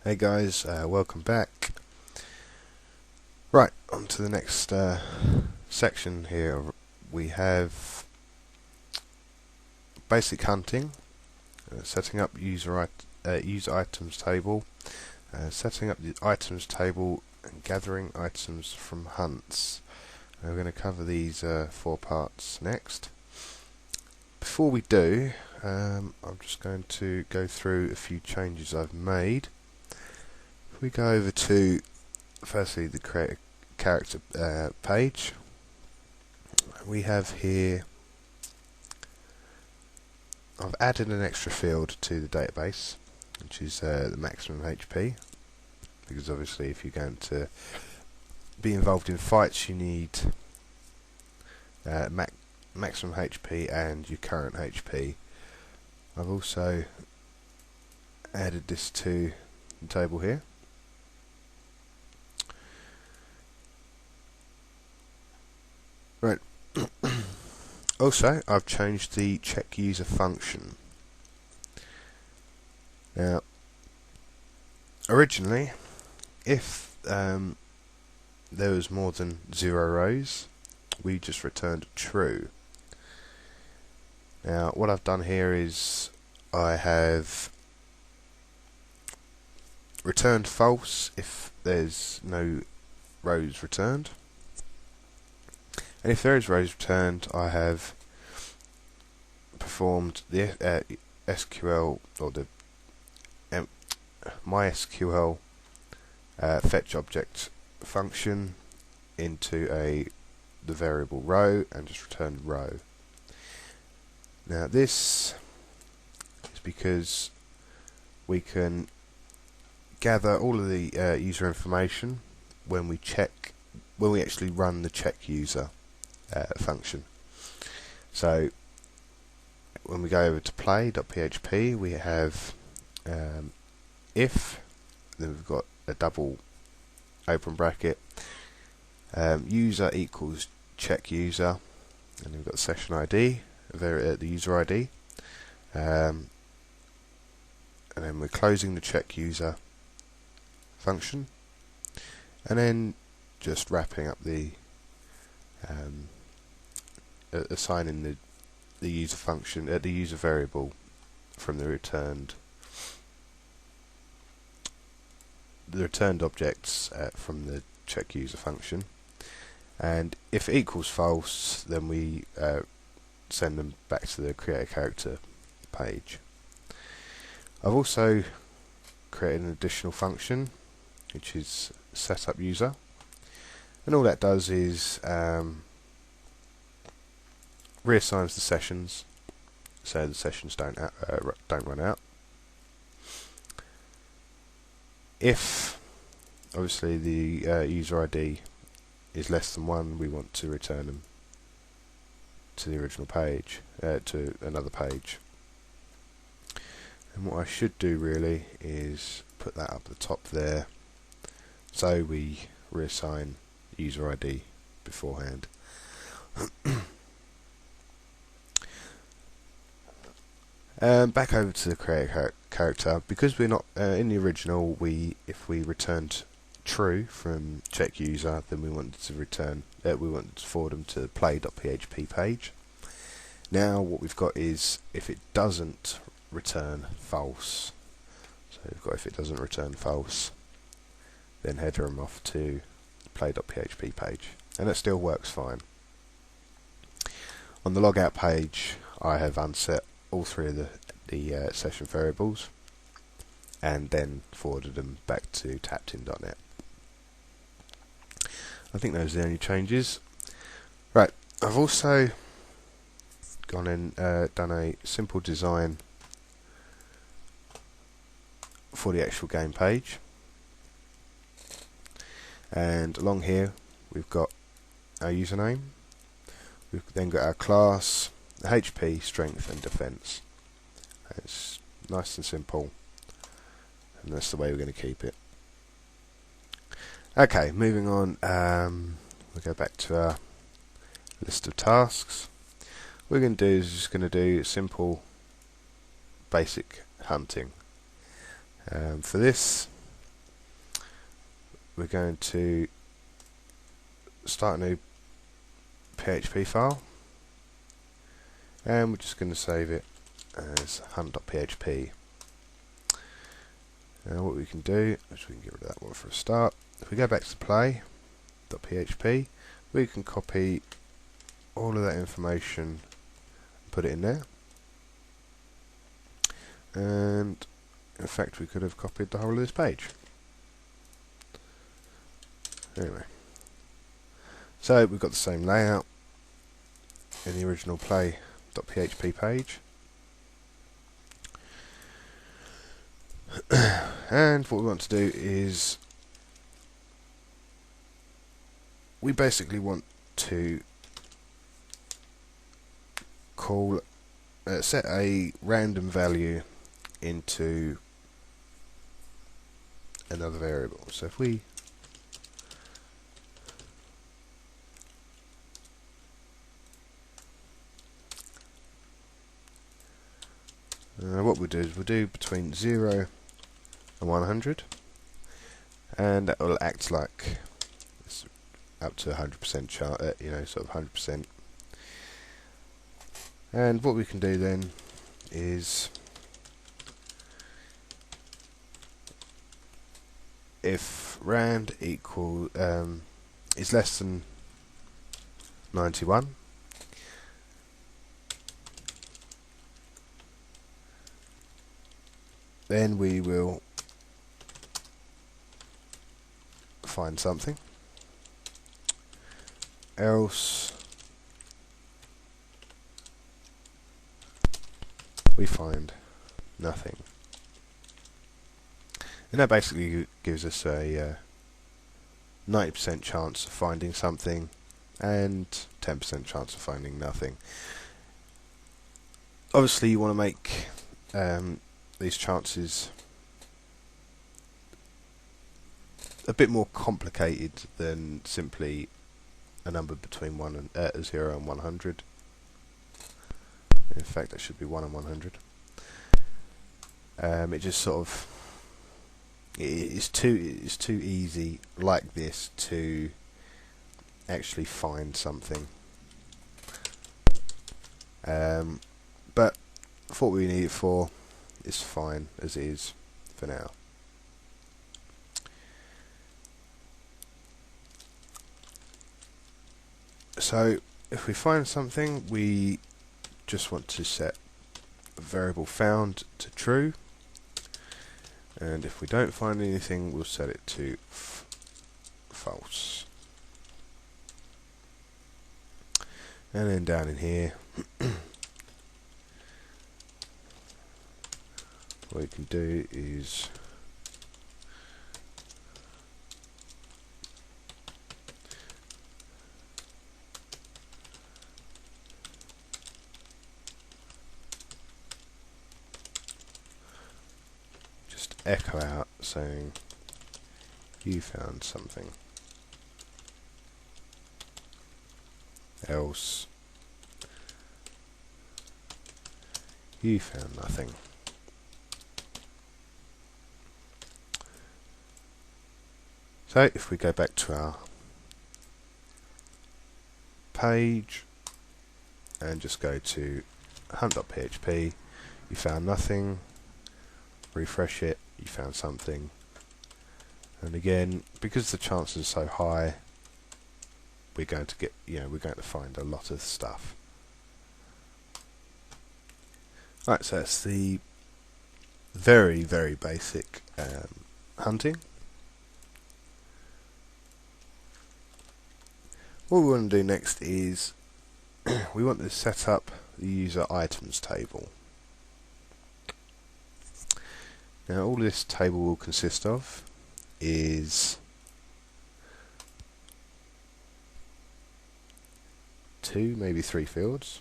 Hey guys, welcome back. Right, on to the next section here. We have basic hunting, setting up user items table, setting up the items table, and gathering items from hunts. We're going to cover these 4 parts next. Before we do, I'm just going to go through a few changes I've made. If we go over to, firstly, the create a character page, we have here, I've added an extra field to the database, which is the maximum HP, because obviously if you're going to be involved in fights you need maximum HP and your current HP. I've also added this to the table here. Right. Also, I've changed the check user function. Now, originally, if there was more than 0 rows, we just returned true. Now, what I've done here is I have returned false if there's no rows returned. And if there is rows returned, I have performed the SQL or the MySQL fetch object function into the variable row and just returned row. Now this is because we can gather all of the user information when we actually run the check user function. So when we go over to play.php, we have if, then we've got a double open bracket, user equals check user, and we've got session ID, the user ID, and then we're closing the check user function, and then just wrapping up the assigning the user function the user variable from the returned objects from the check user function, and if it equals false, then we send them back to the create a character page. I've also created an additional function which is setup user, and all that does is reassigns the sessions so the sessions don't run out. If obviously the user ID is less than 1, we want to return them to the original page, to another page. And what I should do really is put that up the top there, so we reassign user ID beforehand. Back over to the create character, because we're not in the original. If we returned true from check user, then we wanted to return. We wanted to forward them to the play.php page. Now what we've got is if it doesn't return false. So we've got if it doesn't return false, then header them off to the play.php page, and it still works fine. On the logout page, I have unset all 3 of the session variables and then forwarded them back to Tapt-In.net. I think those are the only changes. Right, I've also gone and done a simple design for the actual game page, and along here we've got our username, we've then got our class, HP, strength and defense. It's nice and simple, and that's the way we're going to keep it. Okay, moving on, we'll go back to our list of tasks. What we're going to do is just going to do simple basic hunting. For this, we're going to start a new PHP file, and we're just going to save it as hunt.php. Now what we can do is we can get rid of that one for a start. If we go back to play.php, we can copy all of that information and put it in there. And in fact we could have copied the whole of this page. Anyway, so we've got the same layout in the original play.php page. And what we want to do is we basically want to call set a random value into another variable. So if we what we'll do is we'll do between 0 and 100, and that will act like it's up to 100% chart, sort of 100%. And what we can do then is if rand is less than 91, then we will find something, else we find nothing. And that basically gives us a 90% chance of finding something and 10% chance of finding nothing. Obviously you want to make these chances a bit more complicated than simply a number between 0 and 100. In fact, that should be 1 and 100. It just sort of it's too easy like this to actually find something. But for what we need it for, it's fine as it is for now. So if we find something, we just want to set a variable found to true, and if we don't find anything, we'll set it to false. And then down in here what we can do is just echo out saying you found something, else you found nothing. So if we go back to our page and just go to hunt.php, you found nothing, refresh it, you found something, and again, because the chances are so high, we're going to find a lot of stuff. Right, so that's the very, very basic hunting. What we want to do next is we want to set up the user items table. Now all this table will consist of is 2, maybe 3 fields.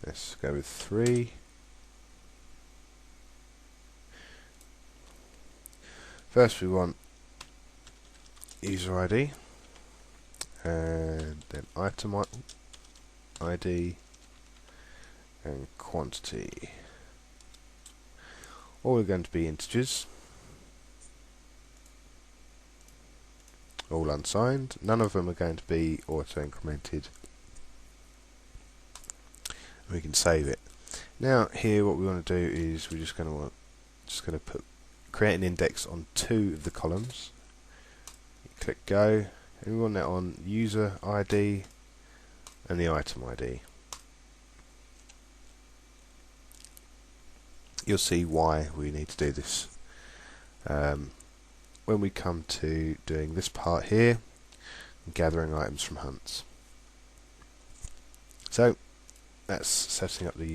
Let's go with 3. First we want user ID, and then item ID and quantity. All are going to be integers, all unsigned. None of them are going to be auto incremented. We can save it. Now here what we want to do is we're just going to create an index on 2 of the columns. You click go, and we want that on user ID and the item ID. You'll see why we need to do this when we come to doing this part here, gathering items from hunts. So that's setting up the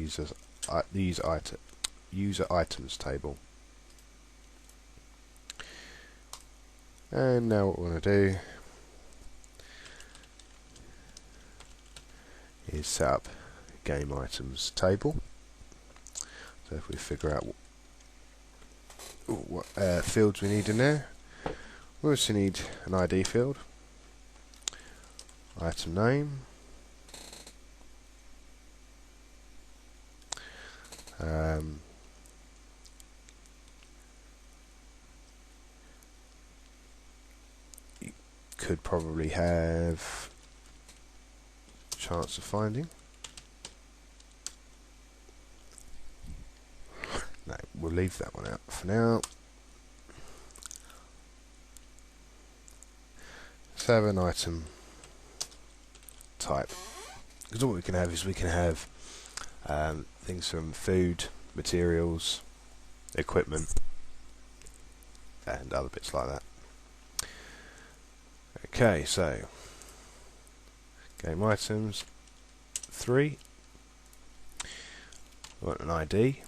user items table. And now what we want to do is set up game items table. So if we figure out what fields we need in there, we also need an ID field, item name, you could probably have chance of finding. No, we'll leave that one out for now. Let's have an item type, because all we can have is we can have things from food, materials, equipment, and other bits like that. Okay, so game items 3. We want an ID.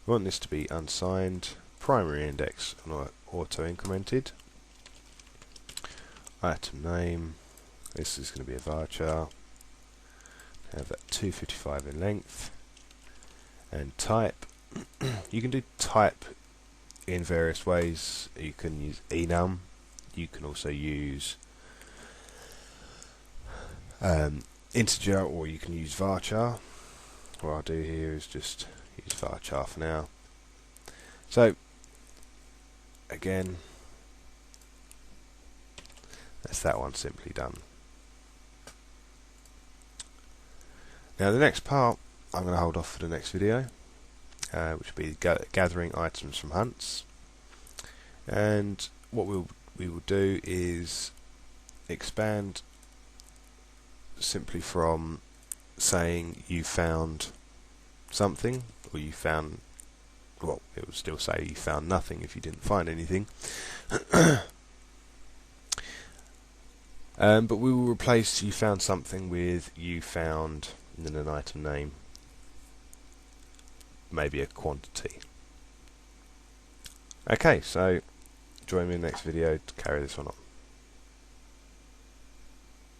We want this to be unsigned, primary index and auto incremented. Item name, this is going to be a varchar. Have that 255 in length. And type, you can do type in various ways. You can use enum, you can also use integer, or you can use varchar. What I'll do here is just use varchar for now. So again, that's that one simply done. Now the next part I'm going to hold off for the next video, which will be gathering items from hunts. And what we will do is expand simply from saying you found something, or you found, well, it will still say you found nothing if you didn't find anything. But we will replace you found something with you found, and then an item name, maybe a quantity. Okay, so join me in the next video to carry this one on.